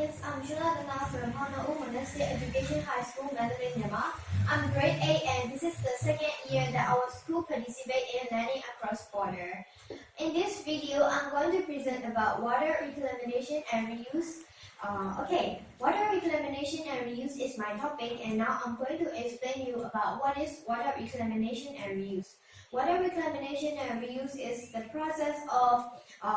students, I'm from Phaung Monastic Education High School, Mandarin, Myanmar. I'm grade 8 and this is the second year that our school participates in learning across border. In this video, I'm going to present about water reclamation and reuse. Water reclamation and reuse is my topic, and now I'm going to explain you about what is water reclamation and reuse. Water reclamation and reuse is the process of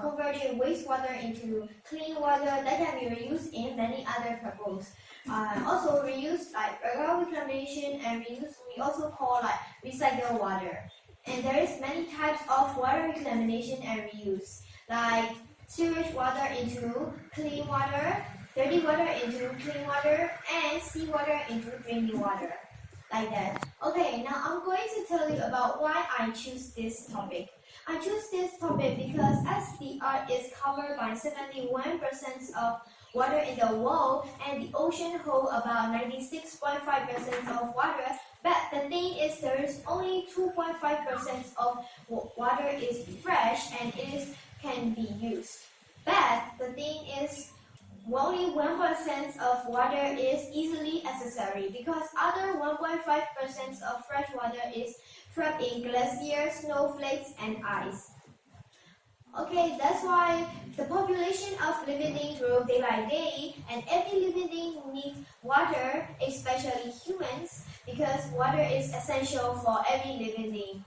converting wastewater into clean water that can be reused in many other purposes. Also reuse, like regular reclamation and reuse, we also call like recycled water. And there is many types of water reclamation and reuse, like sewage water into clean water, dirty water into clean water, and seawater into drinking water. Like that. Okay, now I'm going to tell you about why I choose this topic. I choose this topic because as the earth is covered by 71% of water in the world and the ocean hold about 96.5% of water, but the thing is there is only 2.5% of water is fresh and can be used. But the thing is only 1% of water is easily accessible because other 1.5% of fresh water is trapped in glaciers, snowflakes, and ice. Okay, that's why the population of living things grow day by day, and every living thing needs water, especially humans, because water is essential for every living thing.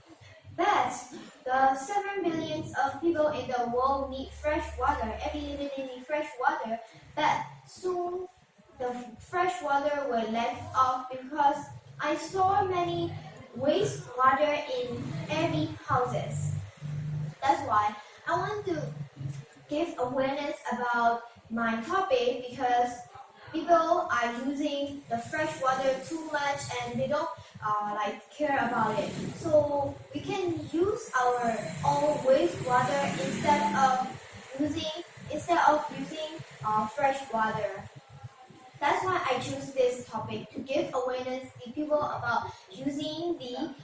But the 7 billion of people in the world need fresh water. Every living thing needs fresh water, but soon the fresh water will lack off because I saw many wastewater in every houses. That's why I want to give awareness about my topic because people are using the fresh water too much and they don't care about it. So we can use our own wastewater instead of using fresh water. That's why I choose this topic to give awareness to people about using the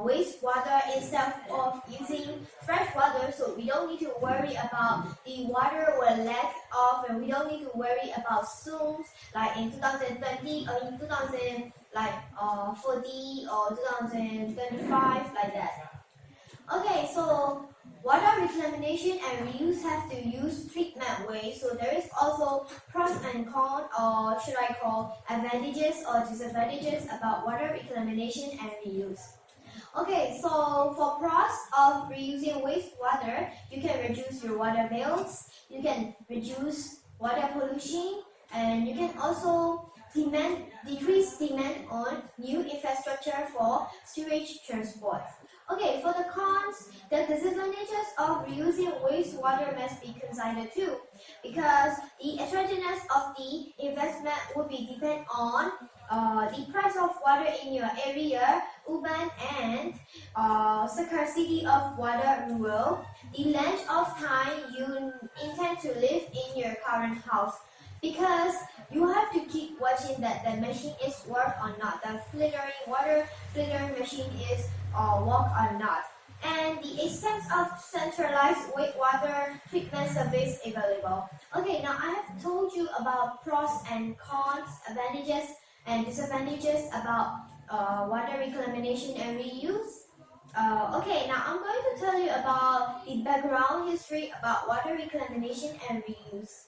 wastewater instead of using fresh water, so we don't need to worry about the water will lack off, and we don't need to worry about soon, like in 2020 or in 2040 or 2025, like that. Okay, so water reclamation and reuse have to use treatment ways, so there is also pros and cons, or should I call advantages or disadvantages about water reclamation and reuse. Okay, so for pros of reusing wastewater, you can reduce your water bills, you can reduce water pollution, and you can also decrease demand on new infrastructure for sewage transport. Okay, for the cons, the disadvantages of reusing wastewater must be considered too, because the attractiveness of the investment would be depend on the price of water in your area, urban and scarcity of water rural, the length of time you intend to live in your current house, because you have to keep watching that the machine is work or not, the water filtering machine is work or not, and the extent of centralized wastewater treatment service available. Okay, now I have told you about pros and cons, advantages and disadvantages about water reclamation and reuse. Okay, now I'm going to tell you about the background history about water reclamation and reuse.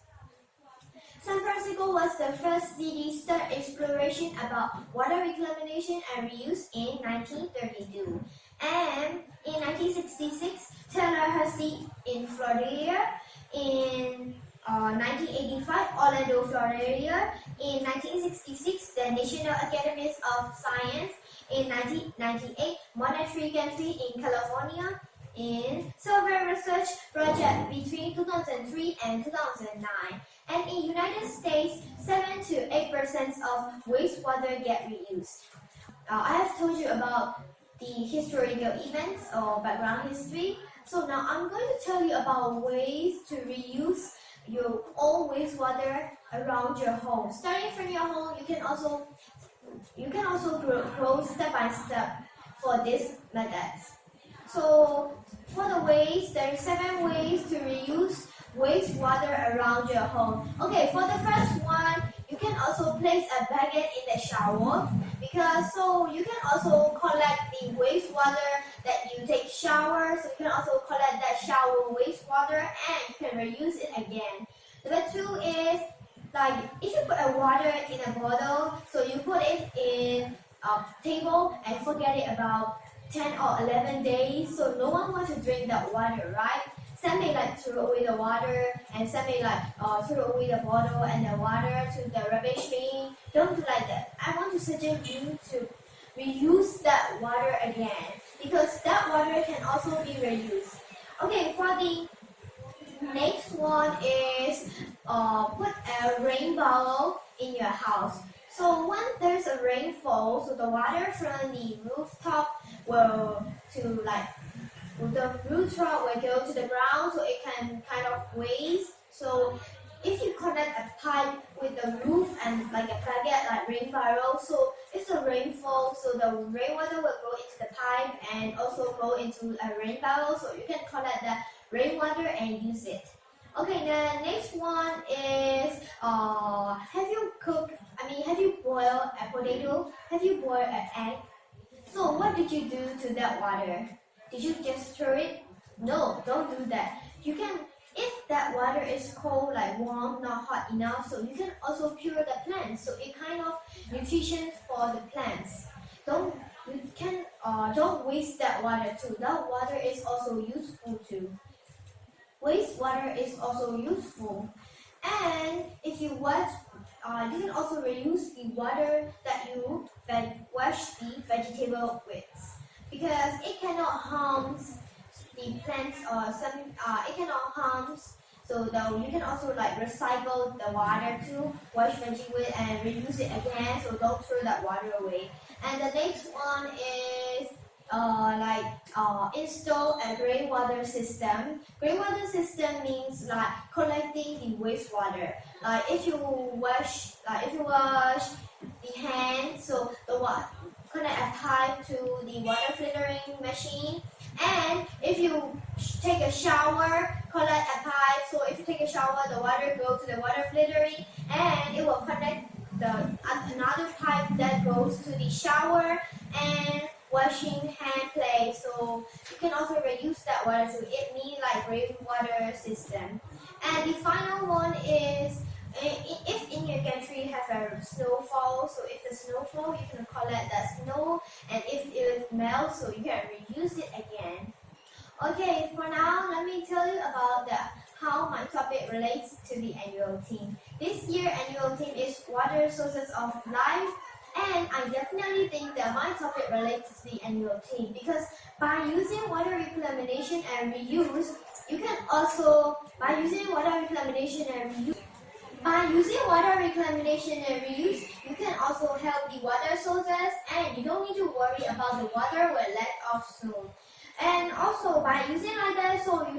San Francisco was the first city to start exploration about water reclamation and reuse in 1932. And in 1966, Taylor Hersey in Florida. In 1985, Orlando, Florida. In 1966, the National Academies of Science. In 1998, Monastic in California. In several research projects between 2003 and 2009. And in United States, 7 to 8% of wastewater get reused. I have told you about the historical events or background history. So now I'm going to tell you about ways to reuse your own wastewater around your home. Starting from your home, you can also go step by step for this methods. So for the ways, there are 7 ways to reuse wastewater around your home. Okay, for the first one, you can also place a bucket in the shower because so you can also collect the wastewater that you take shower. So you can also collect that shower wastewater and you can reuse it again. Number two is like if you put a water in a bottle, so you put it in a table and forget it about 10 or 11 days, so no one wants to drink that water, right? Some may like throw away the water, and some may like throw away the bottle and the water to the rubbish bin. Don't do like that. I want to suggest you to reuse that water again because that water can also be reused. Okay, for the next one is put a rain barrel in your house. So when there's a rainfall, so the water from the rooftop will the rooftop will go to the ground, so it can kind of waste. So if you connect a pipe with the roof and like a bucket, like rain barrel, so if the rainfall, so the rainwater will go into the pipe and also go into a rain barrel, so you can collect the rainwater and use it. Okay, the next one is have you boiled a potato? Have you boiled an egg? So what did you do to that water? Did you just stir it? No, don't do that. You can, if that water is cold, like warm, not hot enough, so you can also pure the plants. So it kind of nutrition for the plants. Don't waste that water too. That water is also useful too. Wastewater is also useful. And if you wash, you can also reuse the water that you wash the vegetable with, because it cannot harm the plants or it cannot harm. So you can also like recycle the water to wash veggie with and reuse it again. So don't throw that water away. And the next one is install a greywater system. Greywater system means like collecting the wastewater. If you wash the hand, so the water connect a pipe to the water filtering machine. And if you take a shower, collect a pipe. So if you take a shower, the water goes to the water filtering, and it will connect another pipe that goes to the shower and washing hand place. So you can also reuse that water. So it means like rainwater system. And the final one is if in your country have a snowfall, so if the snowfall, you can collect that snow, and if it melts, so you can reuse it again. Okay, for now, let me tell you about how my topic relates to the annual theme. This year annual theme is water sources of life, and I definitely think that my topic relates to the annual theme because by using water reclamation and reuse, you can also you can also help the water sources, and you don't need to worry about the water will let off soon. And also by using like that, so you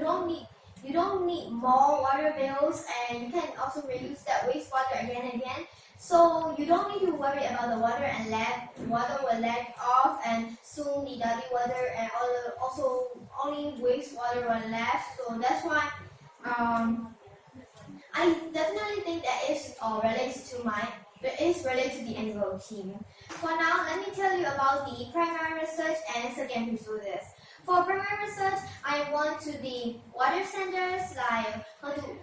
don't need more water bills, and you can also reuse that wastewater again and again. So you don't need to worry about the water will let off, and soon the dirty water and also only wastewater will left. So that's why I definitely think that is related to the annual theme. For now, let me tell you about the primary research and secondary sources. For primary research, I went to the water centers, like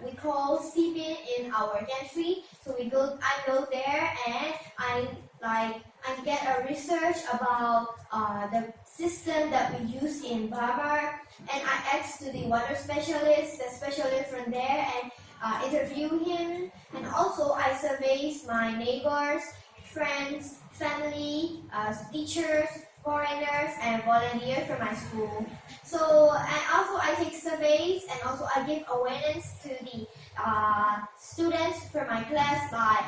we call seeping in our country. So I go there and I get a research about the system that we use in Burma, and I asked to the water specialist, from there, and interview him. And also I surveyed my neighbors, friends, family, teachers, foreigners, and volunteers from my school. So I take surveys, and also I give awareness to the students from my class I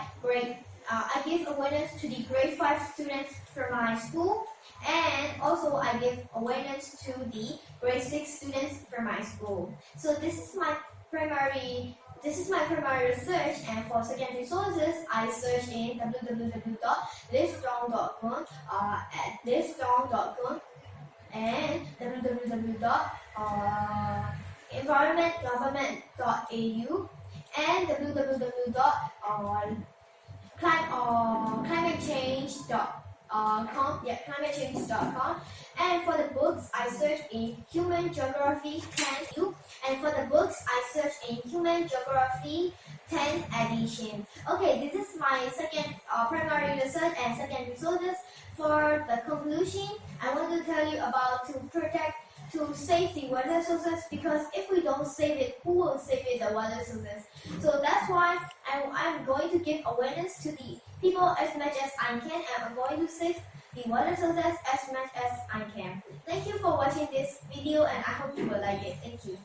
give awareness to the grade 5 students from my school, and also I give awareness to the grade 6 students from my school. So this is my primary research, and for secondary sources, I search in www.livestrong.com at livestrong.com and environmentgovernment.au and www.climatechange.com. And for the books, I search in Human Geography 10 and for the books, I search in Human Geography 10th edition. Okay, this is my second primary lesson and second resources. For the conclusion, I want to tell you about to save the water sources, because if we don't save it, who will save it, the water sources? So that's why I'm going to give awareness to the people as much as I can, and I'm going to save the water sources as much as I can. Thank you for watching this video, and I hope you will like it. Thank you.